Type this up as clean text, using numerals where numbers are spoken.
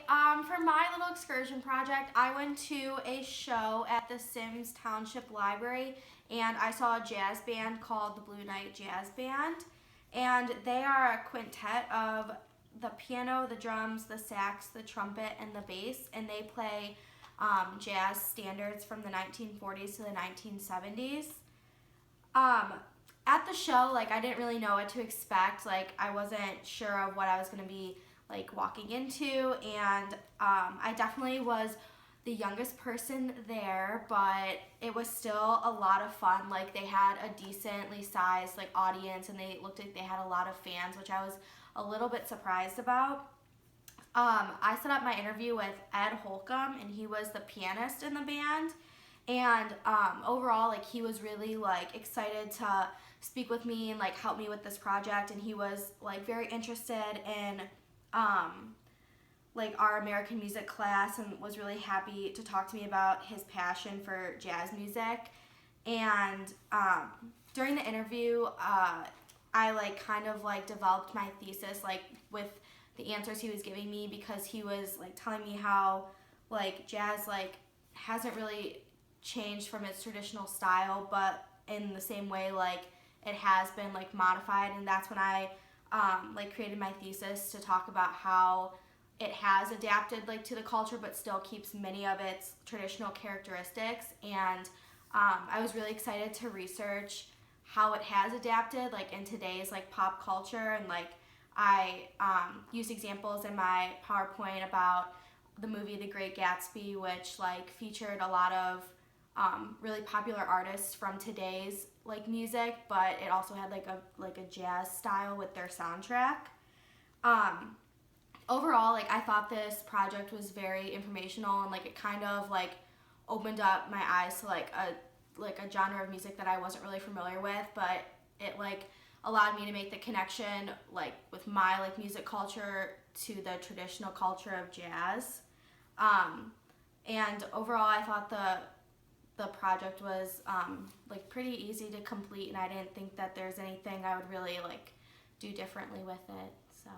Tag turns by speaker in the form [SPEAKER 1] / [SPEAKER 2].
[SPEAKER 1] For my little excursion project, I went to a show at the Sims Township Library and I saw a jazz band called the Blue Night Jazz Band. And they are a quintet of the piano, the drums, the sax, the trumpet, and the bass. And they play jazz standards from the 1940s to the 1970s. At the show, like, I didn't really know what to expect. Like, I wasn't sure of what I was going to be like walking into, and I definitely was the youngest person there, but it was still a lot of fun. Like, they had a decently sized like audience, and they looked like they had a lot of fans, which I was a little bit surprised about. I set up my interview with Ed Holcomb, and he was the pianist in the band. And overall, like, he was really like excited to speak with me and like help me with this project, and he was like very interested in like our American music class, and was really happy to talk to me about his passion for jazz music. And during the interview, I like kind of like developed my thesis like with the answers he was giving me, because he was like telling me how like jazz like hasn't really changed from its traditional style, but in the same way like it has been like modified. And that's when I like created my thesis to talk about how it has adapted like to the culture but still keeps many of its traditional characteristics. And I was really excited to research how it has adapted like in today's like pop culture. And like I used examples in my PowerPoint about the movie The Great Gatsby, which like featured a lot of really popular artists from today's like music, but it also had like a jazz style with their soundtrack. Overall, like, I thought this project was very informational, and like it kind of like opened up my eyes to like a genre of music that I wasn't really familiar with, but it like allowed me to make the connection like with my like music culture to the traditional culture of jazz. And overall, I thought the project was like pretty easy to complete, and I didn't think that there's anything I would really like do differently with it. So.